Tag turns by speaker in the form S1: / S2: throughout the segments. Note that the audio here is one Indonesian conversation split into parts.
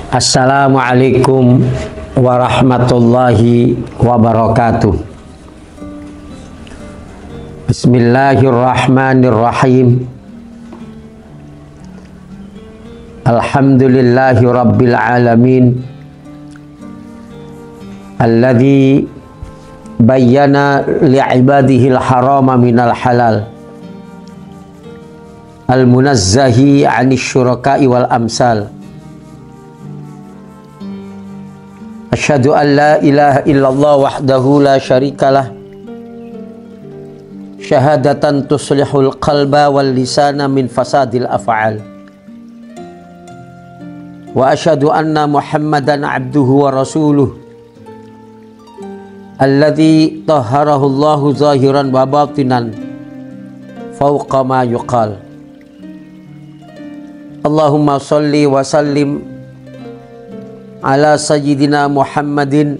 S1: Assalamualaikum warahmatullahi wabarakatuh. Bismillahirrahmanirrahim. Alhamdulillahi rabbil alamin. Alladzi bayyana li'ibadihil harama minal halal. Al-munazzahi 'anil syuraka'i wal amsal. Asyhadu an la ilaha illallah wahdahu la syarikalah. Syahadatan tuslihul qalba wal lisana min fasadil af'al. Wa asyhadu anna Muhammadan abduhu wa rasuluh. Alladzi tahharahu Allahu zahiran wa batinan fawqa ma yuqal. Allahumma sholli wa sallim ala sayyidina Muhammadin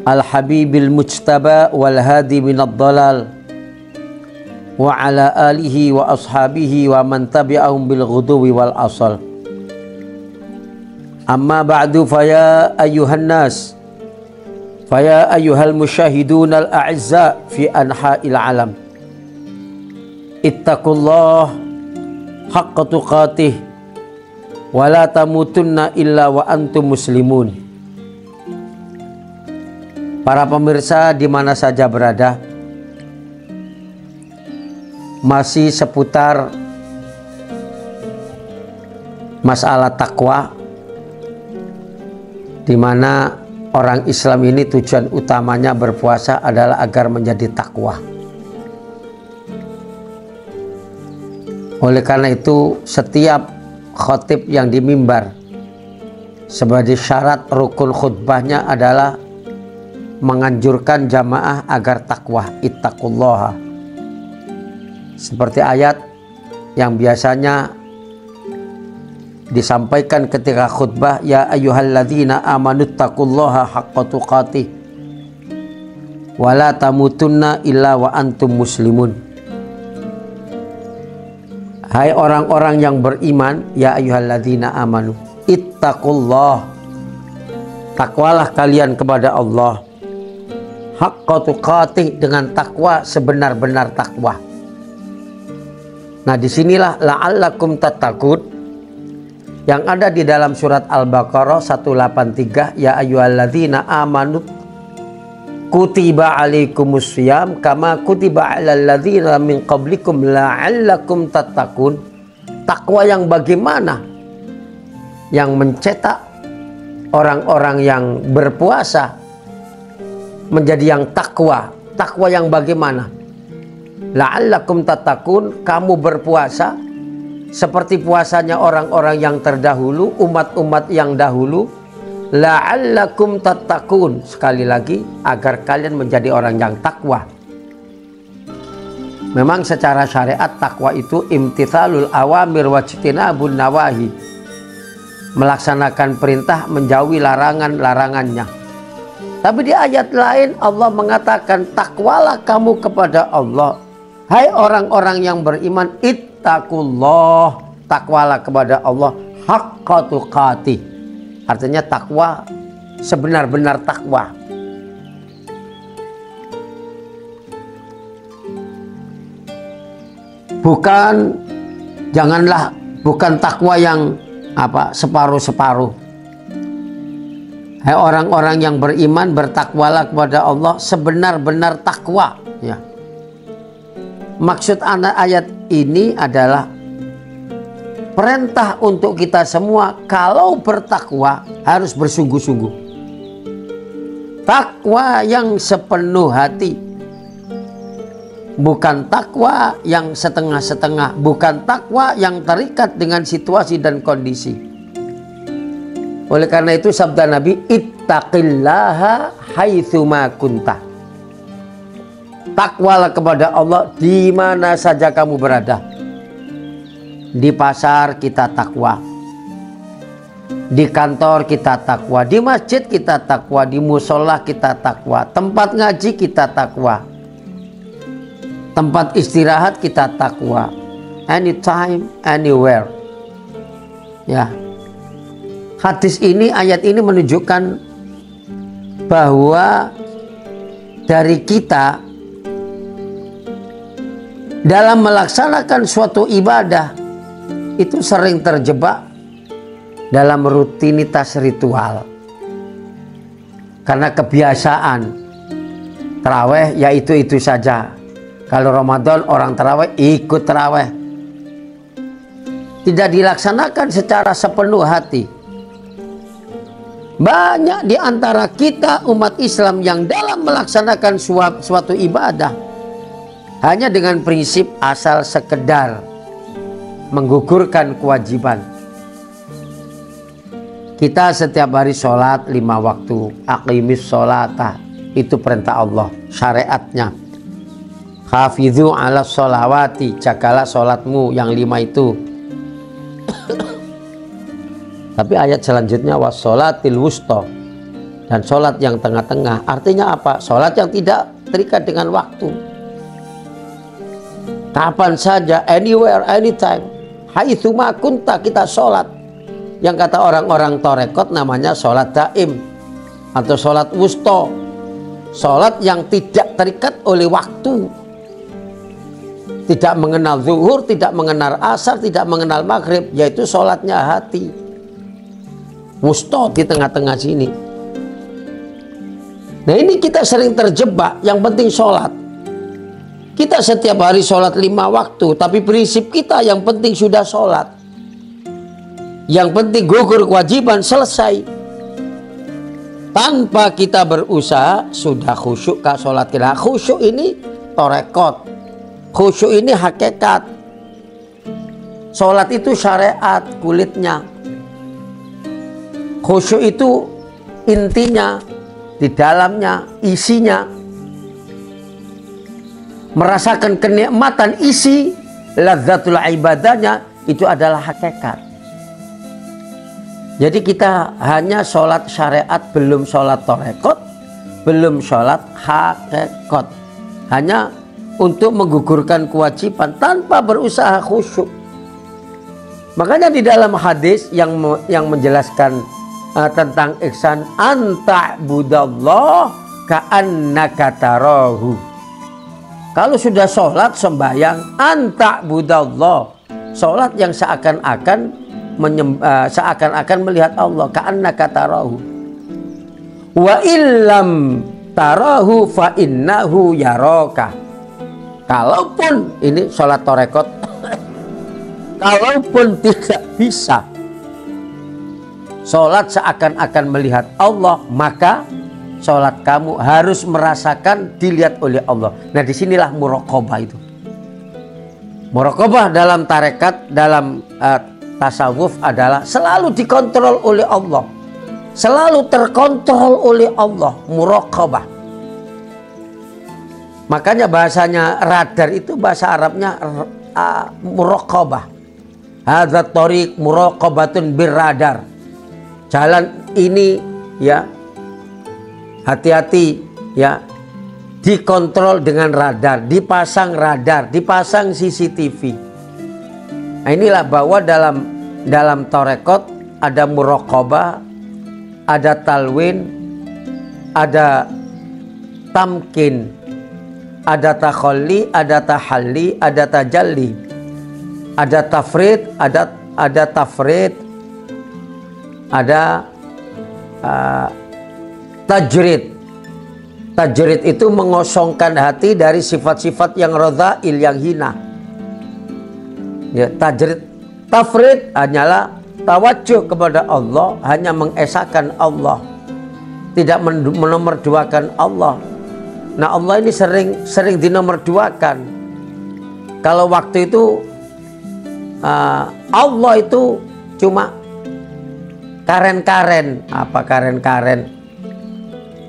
S1: al-habibil mujtaba wal hadi minad dalal wa ala alihi wa ashabihi wa man tabi'ahum bil ghuduwi wal asal. Amma ba'du, faya ayyuhan nas, faya ayyuhal musyahidun al-a'izza fi anha'il alam, ittaqullah haqqa tuqatih wala tamutunna illa wa antum muslimun. Para pemirsa di mana saja berada, masih seputar masalah takwa, di mana orang Islam ini tujuan utamanya berpuasa adalah agar menjadi takwa. Oleh karena itu, setiap khotib yang di mimbar sebagai syarat rukun khutbahnya adalah menganjurkan jamaah agar takwa, ittaqullaha. Seperti ayat yang biasanya disampaikan ketika khutbah, ya ayyuhalladzina amanuttaqullaha haqqa tuqatih wa la tamutunna illa wa antum muslimun. Hai orang-orang yang beriman, ya ayyuhalladzina amanu ittaqullah, takwalah kalian kepada Allah, haqqa tuqatih, dengan takwa sebenar-benar takwa. Nah, disinilah la'allakum tattaqun yang ada di dalam surat Al-Baqarah 183, ya ayyuhalladzina amanu kutiba alaikumus syiyam kama kutiba alal ladzina min qablikum la'allakum tattaqun. Takwa yang bagaimana? Yang mencetak orang-orang yang berpuasa menjadi yang takwa. Takwa yang bagaimana? La'allakum tattaqun, kamu berpuasa seperti puasanya orang-orang yang terdahulu, umat-umat yang dahulu. La'allakum tattaqun, sekali lagi, agar kalian menjadi orang yang takwa. Memang secara syariat takwa itu imtithalul awamir wajtinabun nawahi, melaksanakan perintah, menjauhi larangan-larangannya. Tapi di ayat lain Allah mengatakan, takwalah kamu kepada Allah, hai orang-orang yang beriman, ittaqullah, takwalah kepada Allah, haqqa tuqatih. Artinya takwa sebenar-benar takwa. Bukan takwa yang separuh-separuh. Hai orang-orang yang beriman, bertakwalah kepada Allah sebenar-benar takwa, ya. Maksud ayat ini adalah perintah untuk kita semua, kalau bertakwa harus bersungguh-sungguh. Takwa yang sepenuh hati, bukan takwa yang setengah-setengah, bukan takwa yang terikat dengan situasi dan kondisi. Oleh karena itu sabda Nabi, ittaqillaha haitsuma kunta. Takwalah kepada Allah di mana saja kamu berada. Di pasar kita takwa, di kantor kita takwa, di masjid kita takwa, di musola kita takwa, tempat ngaji kita takwa, tempat istirahat kita takwa, anytime, anywhere. Ya, Hadis ini, ayat ini menunjukkan bahwa dari kita dalam melaksanakan suatu ibadah itu sering terjebak dalam rutinitas ritual. Karena kebiasaan taraweh ya itu saja. Kalau Ramadan orang taraweh ikut taraweh. Tidak dilaksanakan secara sepenuh hati. Banyak di antara kita umat Islam yang dalam melaksanakan suatu ibadah hanya dengan prinsip asal sekedar menggugurkan kewajiban. Kita setiap hari sholat 5 waktu, aqimis sholatah, itu perintah Allah, syariatnya. Hafidhu ala sholawati, jagalah sholatmu yang 5 itu. Tapi ayat selanjutnya wassolatil wusta, dan sholat yang tengah-tengah. Artinya apa? Sholat yang tidak terikat dengan waktu. Kapan saja, anywhere, anytime, haitsuma kunta, kita sholat. Yang kata orang-orang torekot namanya sholat daim atau sholat wusta. Sholat yang tidak terikat oleh waktu. Tidak mengenal zuhur, tidak mengenal asar, tidak mengenal maghrib, yaitu sholatnya hati. Wusta di tengah-tengah sini. Nah ini kita sering terjebak, yang penting sholat. Kita setiap hari sholat 5 waktu, tapi prinsip kita yang penting sudah sholat. Yang penting gugur kewajiban, selesai. Tanpa kita berusaha, sudah khusyuk kah sholat kita. Khusyuk ini torekot. Khusyuk ini hakikat. Sholat itu syariat kulitnya. Khusyuk itu intinya, di dalamnya, isinya. Merasakan kenikmatan isi, lazzatul ibadahnya, itu adalah hakikat. Jadi kita hanya sholat syariat, belum sholat torekot, belum sholat hakikat. Hanya untuk menggugurkan kewajiban tanpa berusaha khusyuk. Makanya di dalam hadis yang menjelaskan tentang ihsan, anta'budallah ka'annaka tarahu. Kalau sudah sholat sembahyang, anta'budallah, sholat yang seakan-akan melihat Allah, ka'annaka tarahu. Wa illam tarahu fa innahu yaraka. Kalaupun ini sholat torekot, kalaupun tidak bisa sholat seakan-akan melihat Allah, maka sholat kamu harus merasakan dilihat oleh Allah. Nah disinilah muraqabah itu. Muraqabah dalam tarekat, dalam tasawuf adalah selalu dikontrol oleh Allah, selalu terkontrol oleh Allah. Muraqabah. Makanya bahasanya radar itu bahasa Arabnya muraqabah. Hadza thariq muraqabatun birradar. Jalan ini ya hati-hati ya, dikontrol dengan radar, dipasang CCTV. Nah, inilah bahwa dalam torekot ada muraqabah, ada talwin, ada tamkin, ada takhalli, ada tahalli, ada tajalli, ada tafrid, ada tafrid, ada tajrid. Tajrid itu mengosongkan hati dari sifat-sifat yang radha'il, yang hina. Ya, tajrid. Tafrid hanyalah tawajuh kepada Allah, hanya mengesahkan Allah, tidak menomorduakan Allah. Nah Allah ini sering dinomorduakan. Kalau waktu itu Allah itu cuma karen-karen. Apa karen-karen?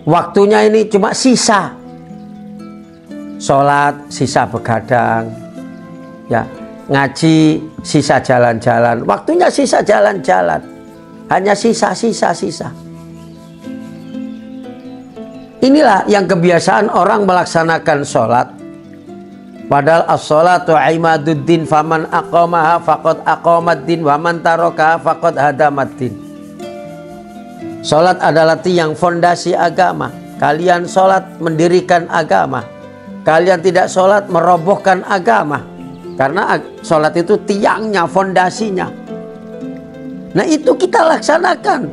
S1: Waktunya ini cuma sisa. Sholat sisa begadang, ya, ngaji sisa jalan-jalan. Waktunya sisa jalan-jalan, hanya sisa. Inilah yang kebiasaan orang melaksanakan sholat. Padahal as-sholatu imaduddin, faman aqamaha faqad aqamaddin, wa man tarakaha faqad hadamaddin. Sholat adalah tiang fondasi agama. Kalian sholat mendirikan agama. Kalian tidak sholat merobohkan agama. Karena sholat itu tiangnya, fondasinya. Nah itu kita laksanakan.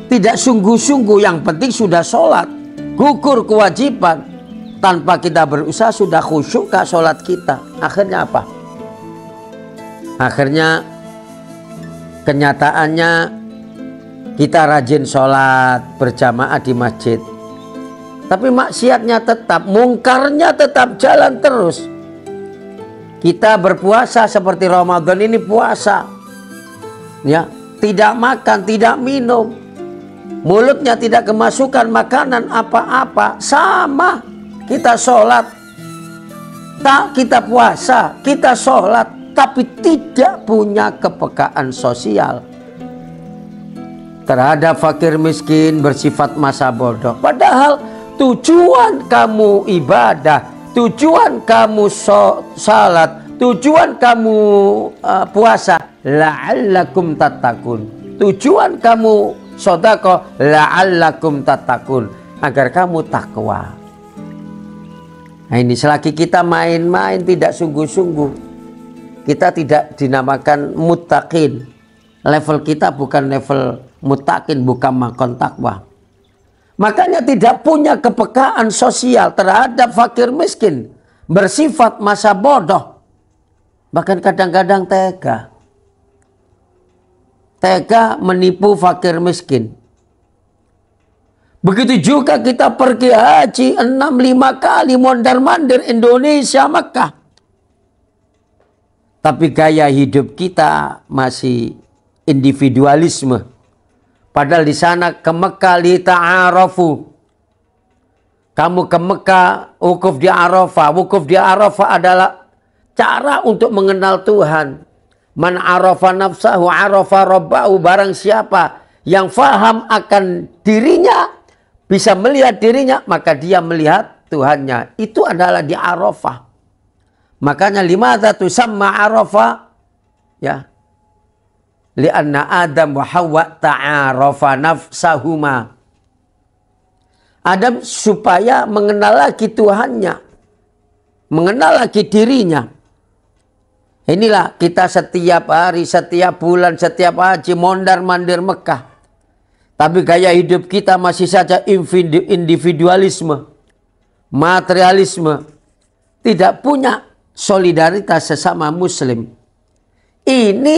S1: Tidak sungguh-sungguh, yang penting sudah sholat. Gugur kewajiban. Tanpa kita berusaha sudah khusyuk ke sholat kita. Akhirnya apa? Akhirnya kenyataannya kita rajin sholat berjamaah di masjid. Tapi maksiatnya tetap, mungkarnya tetap jalan terus. Kita berpuasa seperti Ramadan ini puasa. Ya, tidak makan, tidak minum. Mulutnya tidak kemasukan makanan apa-apa. Sama, kita sholat. Tak, kita puasa, kita sholat. Tapi tidak punya kepekaan sosial terhadap fakir miskin, bersifat masa bodoh. Padahal tujuan kamu ibadah, tujuan kamu salat, tujuan kamu puasa, la'allakum tattaqun. Tujuan kamu sedekah, la'allakum tattaqun, agar kamu takwa. Nah ini, selagi kita main-main tidak sungguh-sungguh, kita tidak dinamakan muttaqin. Level kita bukan level muttaqin, bukan makon takwa. Makanya tidak punya kepekaan sosial terhadap fakir miskin, bersifat masa bodoh. Bahkan kadang-kadang tega menipu fakir miskin. Begitu juga kita pergi haji 6-5 kali mondar-mandir Indonesia, Mekah. Tapi gaya hidup kita masih individualisme. Padahal di sana ke Mekah li ta'arafu. Kamu ke Mekah wukuf di Arafah. Wukuf di Arafah adalah cara untuk mengenal Tuhan. Man arafa nafsahu arafa rabbahu. Barang siapa yang faham akan dirinya, bisa melihat dirinya, maka dia melihat Tuhannya. Itu adalah di Arafah. Makanya limadza tusamma Arafah, ya, lianna Adam wa Hawa ta'arafa nafsahuma. Adam supaya mengenal lagi Tuhannya, mengenal lagi dirinya. Inilah kita setiap hari, setiap bulan, setiap haji mondar-mandir Mekah. Tapi gaya hidup kita masih saja individualisme, materialisme, tidak punya solidaritas sesama muslim. Ini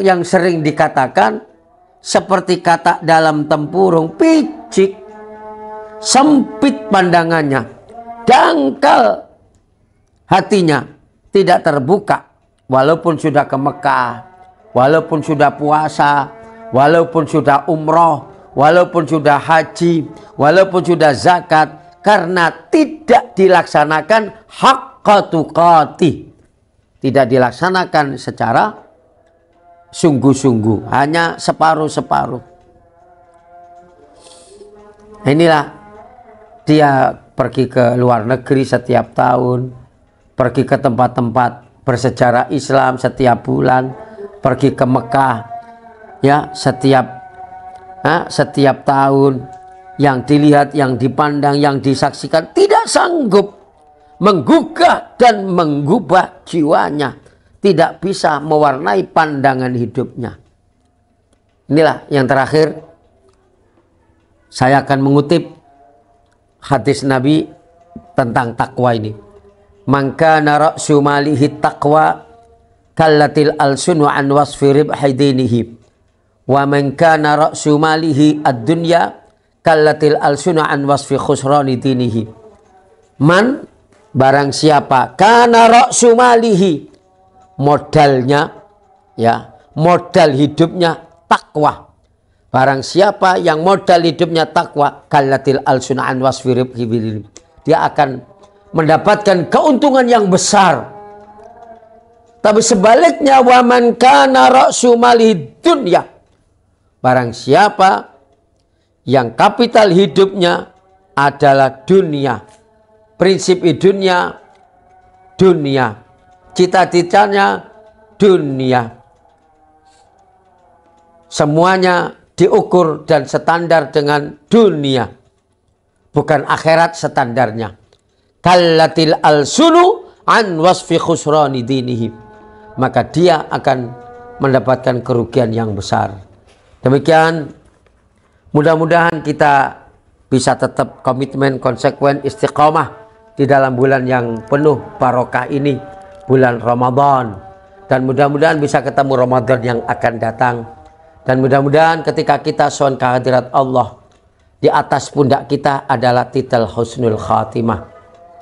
S1: yang sering dikatakan seperti kata dalam tempurung, picik, sempit pandangannya, dangkal hatinya, tidak terbuka. Walaupun sudah ke Mekah, walaupun sudah puasa, walaupun sudah umroh, walaupun sudah haji, walaupun sudah zakat, karena tidak dilaksanakan haqqa tuqatih, tidak dilaksanakan secara sungguh-sungguh, hanya separuh-separuh. Inilah dia pergi ke luar negeri setiap tahun, pergi ke tempat-tempat bersejarah Islam setiap bulan, pergi ke Mekah ya setiap tahun. Yang dilihat, yang dipandang, yang disaksikan, tidak sanggup menggugah dan mengubah jiwanya, tidak bisa mewarnai pandangan hidupnya. Inilah yang terakhir, saya akan mengutip hadis Nabi tentang takwa ini. Man kana ra'su malihi taqwa kallatil alsunu an wasfi ribhi dinihi wa man kana ra'su malihi ad-dunya kallatil alsunu an wasfi khusrani dinihi. Man, barang siapa kana ra'su malihi, modalnya ya, modal hidupnya takwa. Barang siapa yang modal hidupnya takwa, kallatil alsunu an wasfi ribhi dinihi, dia akan mendapatkan keuntungan yang besar. Tapi sebaliknya, waman kana ra'su malihi dunya, barang siapa yang kapital hidupnya adalah dunia, prinsip hidupnya dunia, cita-citanya dunia, semuanya diukur dan standar dengan dunia, bukan akhirat standarnya. Kallatil alsunu an wasfi khusrani dinihi, maka dia akan mendapatkan kerugian yang besar. Demikian, mudah-mudahan kita bisa tetap komitmen, konsekuen, istiqomah di dalam bulan yang penuh barokah ini, bulan Ramadan. Dan mudah-mudahan bisa ketemu Ramadan yang akan datang. Dan mudah-mudahan ketika kita sowan kehadirat Allah, di atas pundak kita adalah titel husnul khatimah.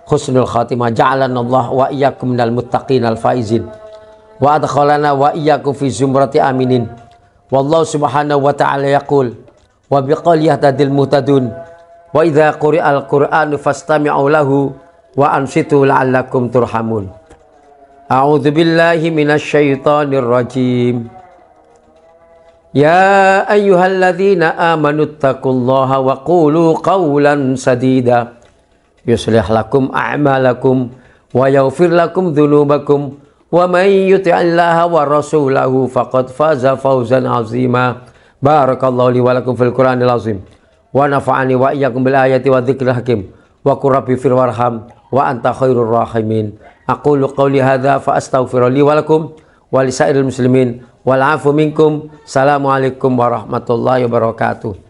S1: Husnul khatimah, ja'alanallah wa iyyakum minal muttaqin al-faizin wa adkhalana wa iyyakum fi zumrati aminin. Wallahu subhanahu wa ta'ala yaqul wa biqali yahtadil muhtadun wa idza quri'al qur'anu fastami'u lahu wa ansitu la'allakum turhamun. A'udzu billahi minasy syaithanir rajim. Ya ayyuhalladzina amanu taqullaha wa qulu qawlan sadida yuslih lakum a'malakum wa yaghfir lakum dzunubakum wa may yuti'illaha wa rasulahu faqad faza fawzan 'azima. Barakallahu li wa lakum fil Qur'anil azim wa nafa'ani wa iyyakum bil ayati wa dzikril hakim wa qur rabbi fir warham wa anta khairur rahimin. Aqulu qawli hadza fa astaghfiru li wa lakum wa lisairil muslimin wal 'afu minkum. Assalamualaikum warahmatullahi wabarakatuh.